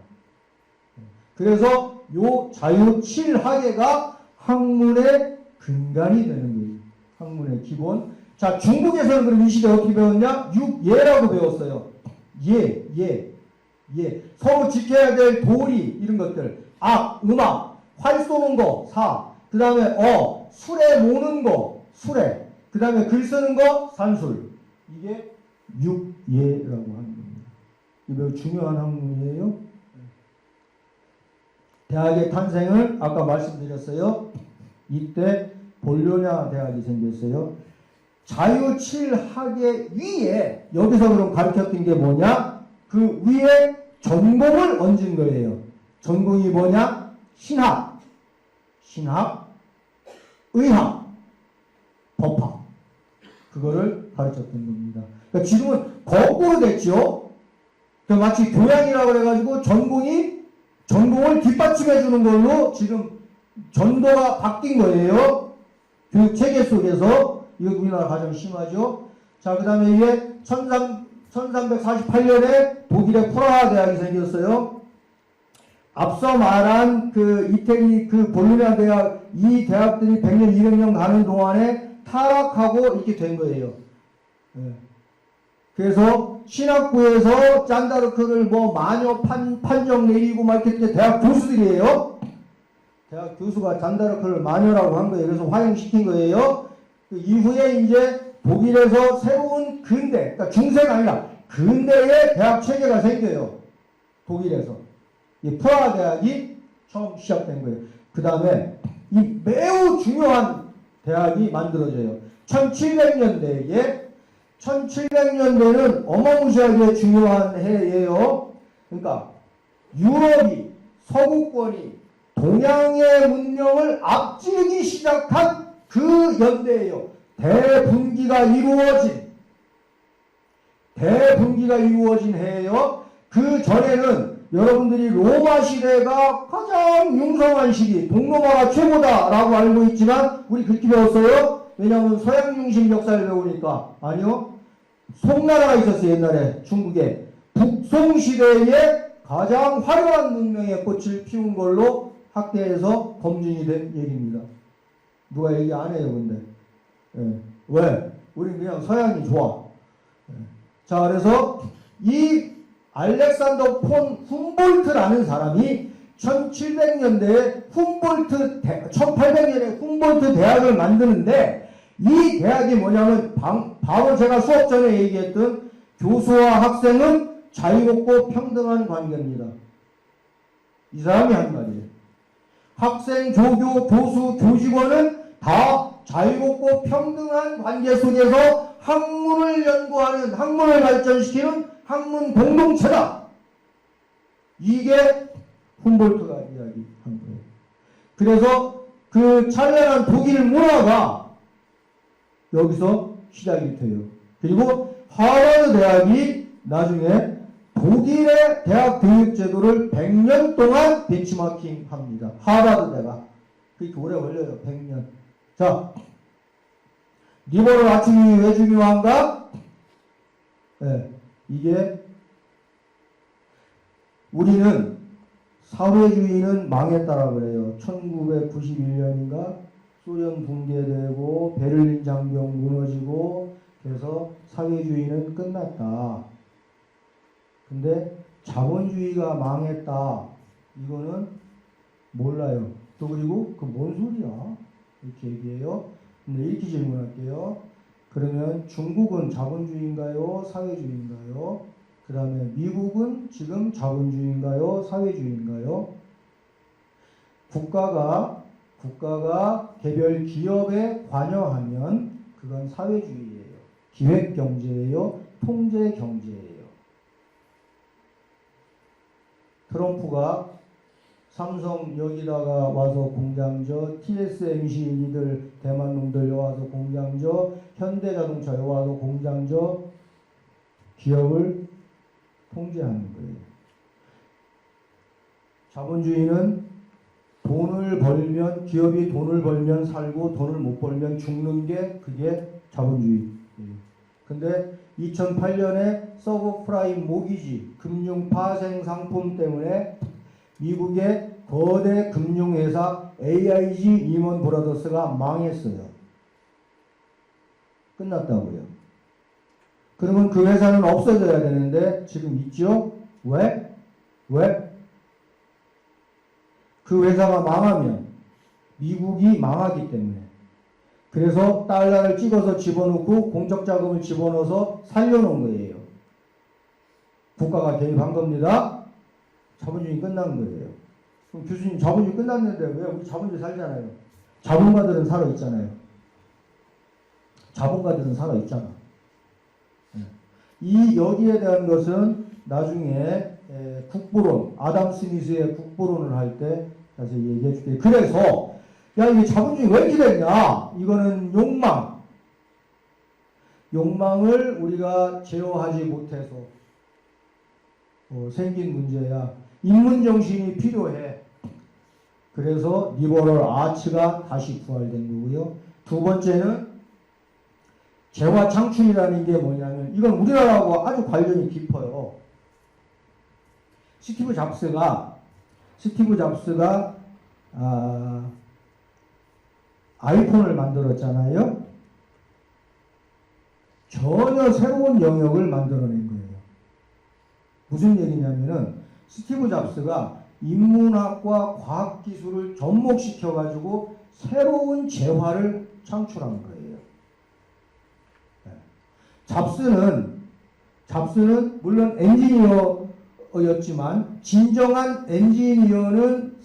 그래서 요 자유7학예가 학문의 근간이 되는 거예요. 학문의 기본. 자, 중국에서는 그럼 이 시대 어떻게 배웠냐? 6예라고 배웠어요. 예. 서로 지켜야 될 도리, 이런 것들. 악, 음악, 활 쏘는 거, 사. 그 다음에 술에 모는 거, 술에. 그 다음에 글 쓰는 거, 산술. 이게 6예라고 하는 겁니다. 이거 매우 중요한 학문이에요. 대학의 탄생을 아까 말씀드렸어요. 이때 볼로냐 대학이 생겼어요. 자유7학예 위에, 여기서 그럼 가르쳤던 게 뭐냐? 그 위에 전공을 얹은 거예요. 전공이 뭐냐? 신학, 의학, 법학. 그거를 가르쳤던 겁니다. 그러니까 지금은 거꾸로 됐죠? 그러니까 마치 교양이라고 그래가지고 전공을 뒷받침해 주는 걸로 지금 전도가 바뀐 거예요. 교육 체계 속에서. 이거 우리나라 가장 심하죠. 자, 그 다음에 이게 1348년에 독일의 프라하 대학이 생겼어요. 앞서 말한 그 이태리 그 볼로냐 대학, 이 대학들이 100년, 200년 가는 동안에 타락하고 이렇게 된 거예요. 네. 그래서 신학부에서 잔다르크를 뭐 마녀 판정 내리고 막 이렇게 대학 교수들이에요. 대학 교수가 잔다르크를 마녀라고 한 거예요. 그래서 화형시킨 거예요. 그 이후에 이제 독일에서 새로운 근대, 그러니까 중세가 아니라 근대의 대학 체계가 생겨요. 독일에서. 이 프라하 대학이 처음 시작된 거예요. 그 다음에 이 매우 중요한 대학이 만들어져요. 1700년대는 어마무시하게 중요한 해예요. 그러니까 유럽이, 서구권이 동양의 문명을 앞지르기 시작한 그 연대예요. 대분기가 이루어진 해예요. 그 전에는 여러분들이 로마 시대가 가장 융성한 시기, 동로마가 최고다라고 알고 있지만 우리 그렇게 배웠어요? 왜냐하면 서양 중심 역사를 배우니까. 아니요. 송나라가 있었어요. 옛날에 중국에. 북송 시대에 가장 화려한 문명의 꽃을 피운 걸로 학계에서 검증이 된 얘기입니다. 누가 얘기 안 해요, 근데. 예. 왜? 우리 그냥 서양이 좋아. 예. 자, 그래서 이 알렉산더 폰 훔볼트라는 사람이 1700년대에 1800년에 훔볼트 대학을 만드는데 이 대학이 뭐냐면 바로 제가 수업 전에 얘기했던 교수와 학생은 자유롭고 평등한 관계입니다. 이 사람이 한 말이에요. 학생, 조교, 교수, 교직원은 다 자유롭고 평등한 관계 속에서 학문을 연구하는, 학문을 발전시키는 학문 공동체다. 이게 훔볼트가 이야기한 거예요. 그래서 그 찬란한 독일 문화가 여기서 시작이 돼요. 그리고 하버드 대학이 나중에 독일의 대학 교육 제도를 100년 동안 벤치마킹 합니다. 하버드 대가. 그렇게 오래 걸려요. 100년. 자, 리버럴 아침이 왜 중요한가? 네, 이게 우리는 사회주의는 망했다라고 그래요. 1991년인가 소련 붕괴되고 베를린 장벽 무너지고 그래서 사회주의는 끝났다. 근데 자본주의가 망했다. 이거는 몰라요. 또 그리고 그 뭔 소리야? 이렇게 얘기해요. 근데 이렇게 질문할게요. 그러면 중국은 자본주의인가요? 사회주의인가요? 그 다음에 미국은 지금 자본주의인가요? 사회주의인가요? 국가가 개별 기업에 관여하면 그건 사회주의예요. 기획경제예요. 통제경제예요. 트럼프가 삼성 여기다가 와서 공장져, TSMC 니들 대만 놈들 와서 공장져, 현대자동차 와서 공장져, 기업을 통제하는 거예요. 자본주의는 돈을 벌면, 기업이 돈을 벌면 살고 돈을 못 벌면 죽는 게 그게 자본주의예요. 근데 2008년에 서브프라임 모기지, 금융 파생 상품 때문에 미국의 거대 금융회사 AIG 리먼 브라더스가 망했어요. 끝났다고요. 그러면 그 회사는 없어져야 되는데 지금 있죠? 왜? 그 회사가 망하면 미국이 망하기 때문에. 그래서 달러를 찍어서 집어넣고 공적 자금을 집어넣어서 살려놓은 거예요. 국가가 개입한 겁니다. 자본주의 끝난 거예요. 그럼 교수님 자본주의 끝났는데 왜 우리 자본주의 살잖아요. 자본가들은 살아있잖아요. 자본가들은 살아있잖아. 이 여기에 대한 것은 나중에 국부론, 아담 스미스의 국부론을 할 때 다시 얘기해 줄게요. 그래서 야 이게 자본주의 왜 이렇게 됐냐? 이거는 욕망을 우리가 제어하지 못해서 생긴 문제야. 인문정신이 필요해. 그래서 리버럴 아츠가 다시 부활된 거고요. 두 번째는 재화창출이라는 게 뭐냐면 이건 우리나라하고 아주 관련이 깊어요. 스티브 잡스가 아이폰을 만들었잖아요. 전혀 새로운 영역을 만들어낸 거예요. 무슨 얘기냐면은 스티브 잡스가 인문학과 과학기술을 접목시켜가지고 새로운 재화를 창출한 거예요. 잡스는 물론 엔지니어였지만 진정한 엔지니어는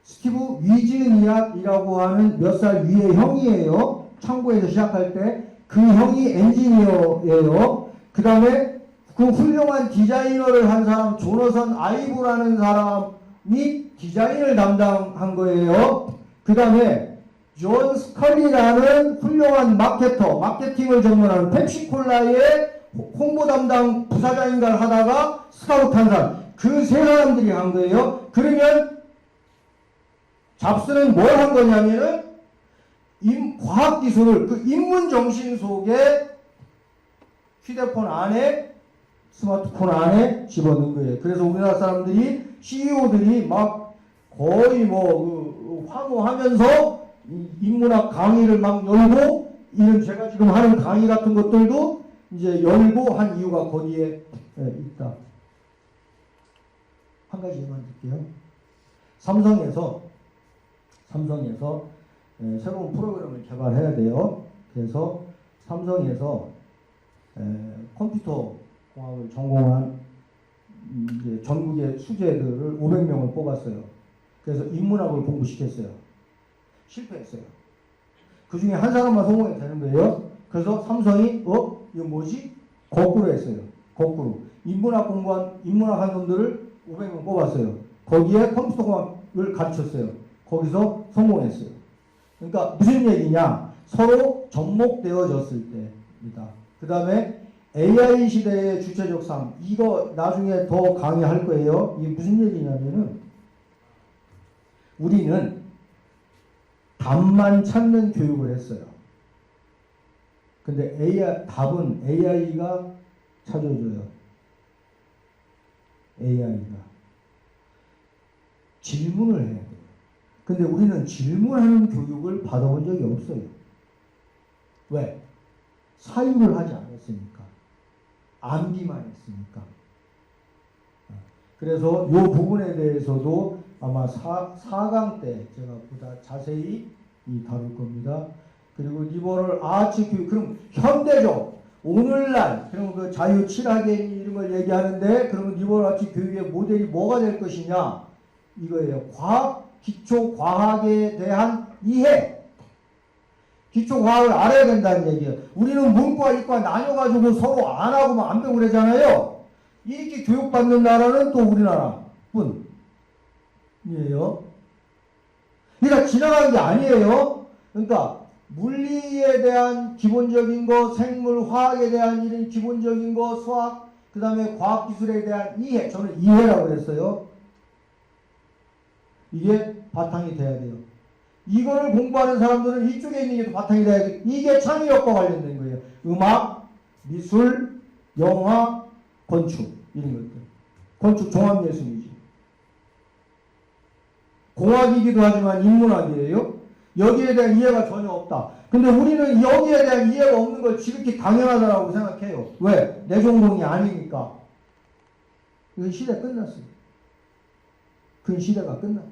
스티브 위즈니악이라고 하는 몇 살 위의 형이에요. 창고에서 시작할 때 그 형이 엔지니어예요. 그 다음에 그 훌륭한 디자이너를 한 사람 조너선 아이브라는 사람이 디자인을 담당한 거예요. 그 다음에 존 스컬리라는 훌륭한 마케팅을 전문하는 펩시콜라의 홍보 담당 부사장인가를 하다가 스카우트한 사람, 그 세 사람들이 한 거예요. 그러면 잡스는 뭘 한 거냐면은 과학기술을 그 인문정신 속에 휴대폰 안에 스마트폰 안에 집어넣은 거예요. 그래서 우리나라 사람들이 CEO들이 막 거의 뭐 황홀하면서 인문학 강의를 막 열고 이런 제가 지금 하는 강의 같은 것들도 이제 열고 한 이유가 거기에 있다. 한 가지만 드릴게요. 삼성에서 새로운 프로그램을 개발해야 돼요. 그래서 삼성에서 컴퓨터 공학을 전공한 이제 전국의 수재들을 500명을 뽑았어요. 그래서 인문학을 공부시켰어요. 실패했어요. 그 중에 한 사람만 성공이 되는 거예요. 그래서 삼성이 이거 뭐지? 거꾸로 했어요. 거꾸로. 인문학한 놈들을 500명 뽑았어요. 거기에 컴퓨터 공학을 가르쳤어요. 거기서 성공했어요. 그러니까 무슨 얘기냐? 서로 접목되어졌을 때입니다. 그 다음에 AI 시대의 주체적 삶. 이거 나중에 더 강의할 거예요. 이게 무슨 얘기냐면은 우리는 답만 찾는 교육을 했어요. 근데 답은 AI가 찾아줘요. AI가. 질문을 해야 돼요. 근데 우리는 질문하는 교육을 받아본 적이 없어요. 왜? 사유를 하지 않았으니까. 암기만 했으니까. 그래서 이 부분에 대해서도 아마 4강 때 제가 보다 자세히 다룰 겁니다. 그리고 리버럴 아츠 교육, 그럼 현대적, 오늘날, 그럼 그 자유 7학년 이런 걸 얘기하는데, 그러면 리버럴 아츠 교육의 모델이 뭐가 될 것이냐? 이거예요. 기초 과학에 대한 이해. 기초 과학을 알아야 된다는 얘기예요. 우리는 문과, 이과 나눠가지고 서로 안 하고 안 배우고 그러잖아요. 이렇게 교육받는 나라는 또 우리나라뿐. 이에요. 그러니까 지나가는 게 아니에요. 그러니까 물리에 대한 기본적인 거, 생물, 화학에 대한 이런 기본적인 거, 수학, 그 다음에 과학기술에 대한 이해. 저는 이해라고 그랬어요. 이게 바탕이 돼야 돼요. 이거를 공부하는 사람들은 이쪽에 있는 게 바탕이 돼야 돼요. 이게 창의력과 관련된 거예요. 음악, 미술, 영화, 건축 이런 것들. 건축 종합예술이지. 공학이기도 하지만 인문학이에요. 여기에 대한 이해가 전혀 없다. 근데 우리는 여기에 대한 이해가 없는 걸 지극히 당연하다고 생각해요. 왜? 내 전공이 아니니까. 이건 시대 끝났어요. 그 시대가 끝났다.